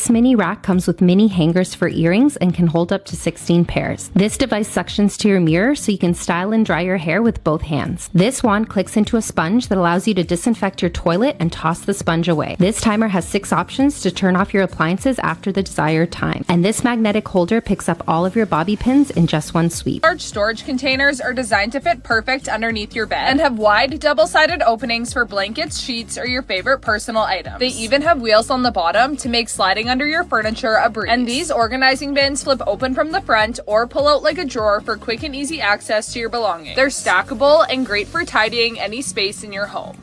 This mini rack comes with mini hangers for earrings and can hold up to 16 pairs. This device suctions to your mirror so you can style and dry your hair with both hands. This wand clicks into a sponge that allows you to disinfect your toilet and toss the sponge away. This timer has 6 options to turn off your appliances after the desired time. And this magnetic holder picks up all of your bobby pins in just one sweep. Large storage containers are designed to fit perfect underneath your bed and have wide double-sided openings for blankets, sheets, or your favorite personal items. They even have wheels on the bottom to make sliding under your furniture a breeze. And these organizing bins flip open from the front or pull out like a drawer for quick and easy access to your belongings. They're stackable and great for tidying any space in your home.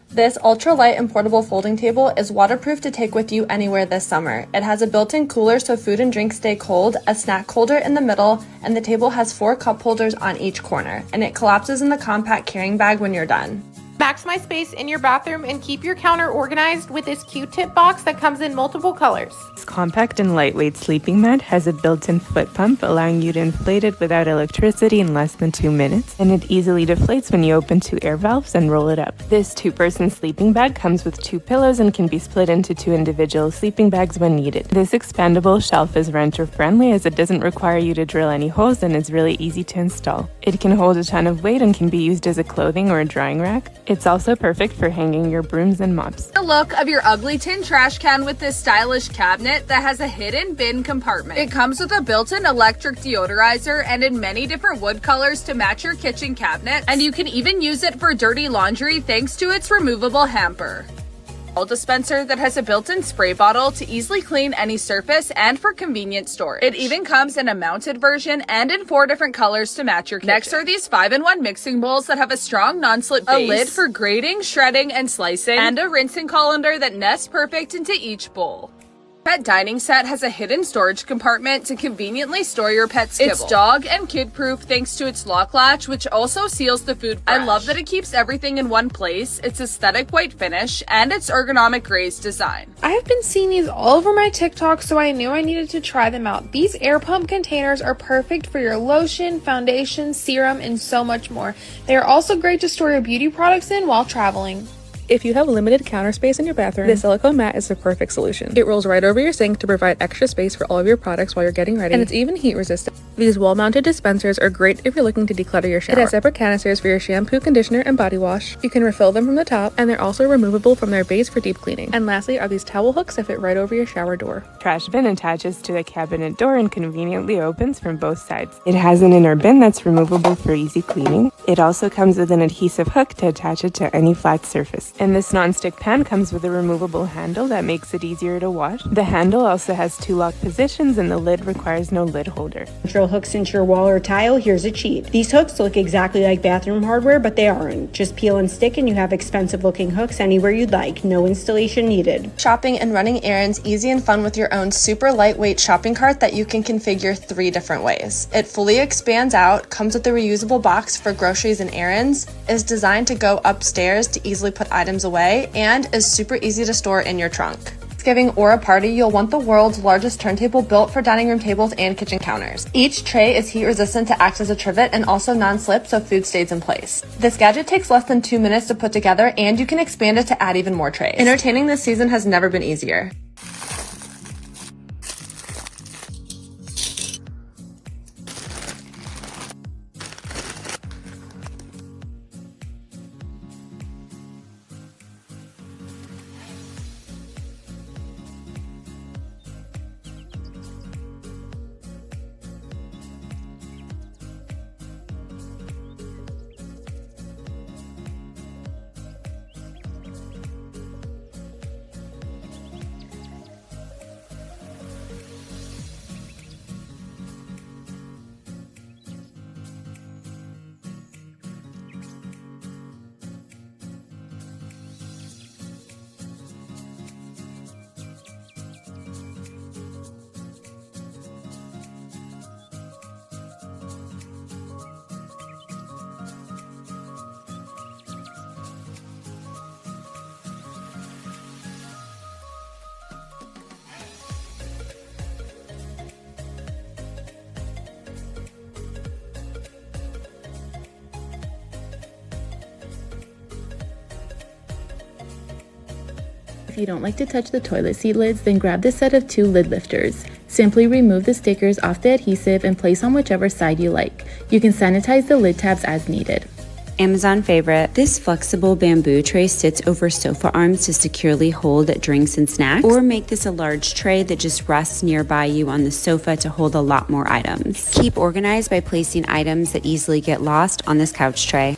This ultra-light and portable folding table is waterproof to take with you anywhere this summer. It has a built-in cooler so food and drinks stay cold, a snack holder in the middle, and the table has 4 cup holders on each corner, and it collapses in the compact carrying bag when you're done. Maximize space in your bathroom and keep your counter organized with this Q-tip box that comes in multiple colors. This compact and lightweight sleeping mat has a built-in foot pump allowing you to inflate it without electricity in less than 2 minutes, and it easily deflates when you open 2 air valves and roll it up. This 2-person sleeping bag comes with 2 pillows and can be split into 2 individual sleeping bags when needed. This expandable shelf is renter-friendly as it doesn't require you to drill any holes and is really easy to install. It can hold a ton of weight and can be used as a clothing or a drying rack. It's also perfect for hanging your brooms and mops. The look of your ugly tin trash can with this stylish cabinet that has a hidden bin compartment. It comes with a built-in electric deodorizer and in many different wood colors to match your kitchen cabinet, and you can even use it for dirty laundry thanks to its removable hamper. Dispenser that has a built-in spray bottle to easily clean any surface and for convenient storage. It even comes in a mounted version and in 4 different colors to match your kitchen. Next are these 5-in-1 mixing bowls that have a strong non-slip base, a lid for grating, shredding, and slicing, and a rinsing colander that nests perfect into each bowl. Pet dining set has a hidden storage compartment to conveniently store your pet's kibble. It's dog and kid proof thanks to its lock latch, which also seals the food fresh. I love that it keeps everything in one place, its aesthetic white finish, and its ergonomic raised design. I have been seeing these all over my TikTok, so I knew I needed to try them out. These air pump containers are perfect for your lotion, foundation, serum, and so much more. They are also great to store your beauty products in while traveling. If you have limited counter space in your bathroom, this silicone mat is the perfect solution. It rolls right over your sink to provide extra space for all of your products while you're getting ready, and it's even heat resistant. These wall-mounted dispensers are great if you're looking to declutter your shower. It has separate canisters for your shampoo, conditioner, and body wash. You can refill them from the top, and they're also removable from their base for deep cleaning. And lastly are these towel hooks that fit right over your shower door. Trash bin attaches to the cabinet door and conveniently opens from both sides. It has an inner bin that's removable for easy cleaning. It also comes with an adhesive hook to attach it to any flat surface. And this non-stick pan comes with a removable handle that makes it easier to wash. The handle also has 2 lock positions and the lid requires no lid holder. Drill hooks into your wall or tile, here's a cheat. These hooks look exactly like bathroom hardware, but they aren't. Just peel and stick and you have expensive looking hooks anywhere you'd like. No installation needed. Shopping and running errands easy and fun with your own super lightweight shopping cart that you can configure 3 different ways. It fully expands out, comes with a reusable box for groceries and errands, is designed to go upstairs to easily put items away, and is super easy to store in your trunk. Thanksgiving or a party, you'll want the world's largest turntable built for dining room tables and kitchen counters. Each tray is heat resistant to act as a trivet and also non-slip so food stays in place. This gadget takes less than 2 minutes to put together and you can expand it to add even more trays. Entertaining this season has never been easier. If you don't like to touch the toilet seat lids, then grab this set of 2 lid lifters. Simply remove the stickers off the adhesive and place on whichever side you like. You can sanitize the lid tabs as needed. Amazon favorite. This flexible bamboo tray sits over sofa arms to securely hold drinks and snacks, or make this a large tray that just rests nearby you on the sofa to hold a lot more items. Keep organized by placing items that easily get lost on this couch tray.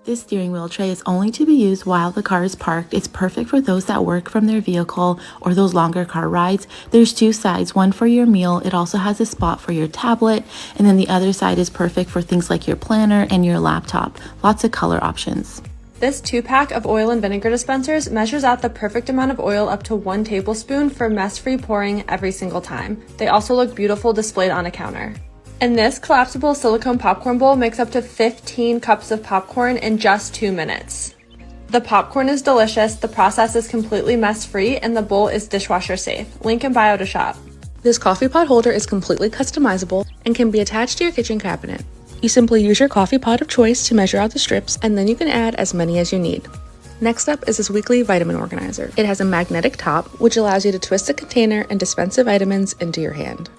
This steering wheel tray is only to be used while the car is parked. It's perfect for those that work from their vehicle or those longer car rides. There's 2 sides, one for your meal. It also has a spot for your tablet, and then the other side is perfect for things like your planner and your laptop. Lots of color options. This 2-pack of oil and vinegar dispensers measures out the perfect amount of oil up to 1 tablespoon for mess-free pouring every single time. They also look beautiful displayed on a counter. And this collapsible silicone popcorn bowl makes up to 15 cups of popcorn in just 2 minutes. The popcorn is delicious, the process is completely mess-free, and the bowl is dishwasher safe. Link in bio to shop. This coffee pot holder is completely customizable and can be attached to your kitchen cabinet. You simply use your coffee pot of choice to measure out the strips, and then you can add as many as you need. Next up is this weekly vitamin organizer. It has a magnetic top, which allows you to twist the container and dispense the vitamins into your hand.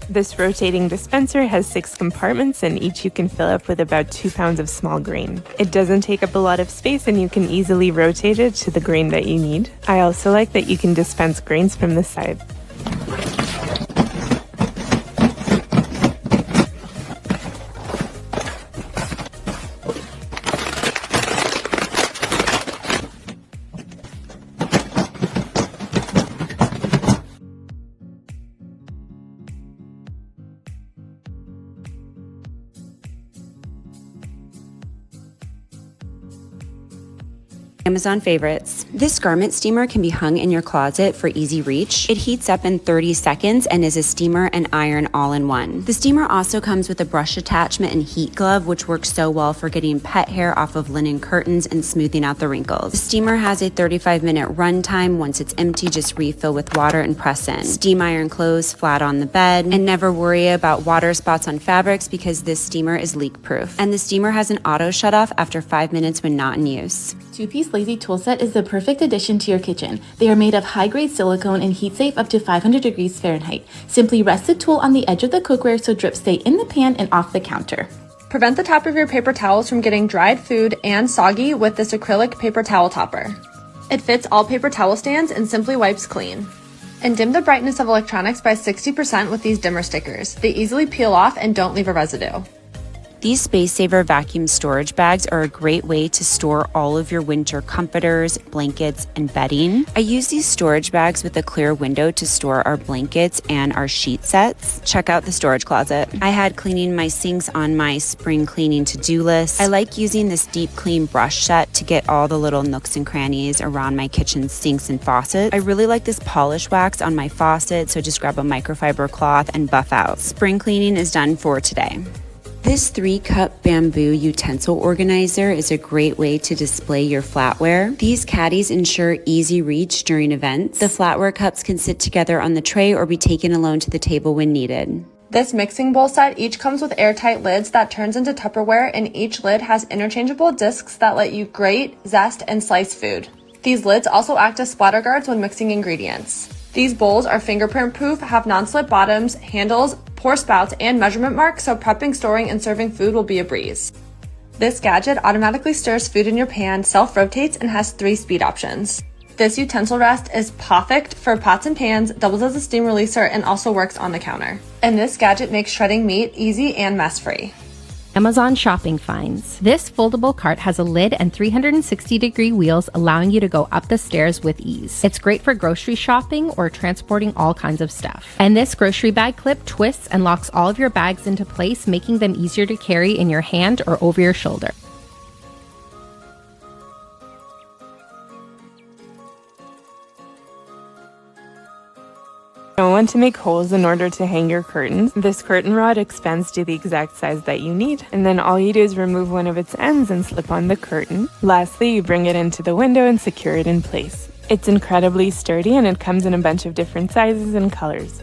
This rotating dispenser has 6 compartments, and each you can fill up with about 2 pounds of small grain. It doesn't take up a lot of space, and you can easily rotate it to the grain that you need. I also like that you can dispense grains from the side. Amazon favorites. This garment steamer can be hung in your closet for easy reach. It heats up in 30 seconds and is a steamer and iron all in one. The steamer also comes with a brush attachment and heat glove, which works so well for getting pet hair off of linen curtains and smoothing out the wrinkles. The steamer has a 35-minute run time. Once it's empty, just refill with water and press in. Steam iron clothes flat on the bed, and never worry about water spots on fabrics because this steamer is leak-proof. And the steamer has an auto shut-off after 5 minutes when not in use. 2-piece lazy tool set is the perfect addition to your kitchen. They are made of high-grade silicone and heat safe up to 500 degrees Fahrenheit. Simply rest the tool on the edge of the cookware so drips stay in the pan and off the counter. Prevent the top of your paper towels from getting dried food and soggy with this acrylic paper towel topper. It fits all paper towel stands and simply wipes clean. And dim the brightness of electronics by 60% with these dimmer stickers. They easily peel off and don't leave a residue. These Space Saver vacuum storage bags are a great way to store all of your winter comforters, blankets, and bedding. I use these storage bags with a clear window to store our blankets and our sheet sets. Check out the storage closet. I had cleaning my sinks on my spring cleaning to-do list. I like using this deep clean brush set to get all the little nooks and crannies around my kitchen sinks and faucets. I really like this polish wax on my faucet, so just grab a microfiber cloth and buff out. Spring cleaning is done for today. This 3-cup bamboo utensil organizer is a great way to display your flatware. These caddies ensure easy reach during events. The flatware cups can sit together on the tray or be taken alone to the table when needed. This mixing bowl set each comes with airtight lids that turns into Tupperware, and each lid has interchangeable discs that let you grate, zest, and slice food. These lids also act as splatter guards when mixing ingredients. These bowls are fingerprint proof, have non-slip bottoms, handles, pour spouts, and measurement marks, so prepping, storing, and serving food will be a breeze. This gadget automatically stirs food in your pan, self-rotates, and has 3 speed options. This utensil rest is perfect for pots and pans, doubles as a steam releaser, and also works on the counter. And this gadget makes shredding meat easy and mess-free. Amazon shopping finds. This foldable cart has a lid and 360-degree wheels, allowing you to go up the stairs with ease. It's great for grocery shopping or transporting all kinds of stuff. And this grocery bag clip twists and locks all of your bags into place, making them easier to carry in your hand or over your shoulder. Don't want to make holes in order to hang your curtains? This curtain rod expands to the exact size that you need, and then all you do is remove one of its ends and slip on the curtain. Lastly, you bring it into the window and secure it in place. It's incredibly sturdy and it comes in a bunch of different sizes and colors.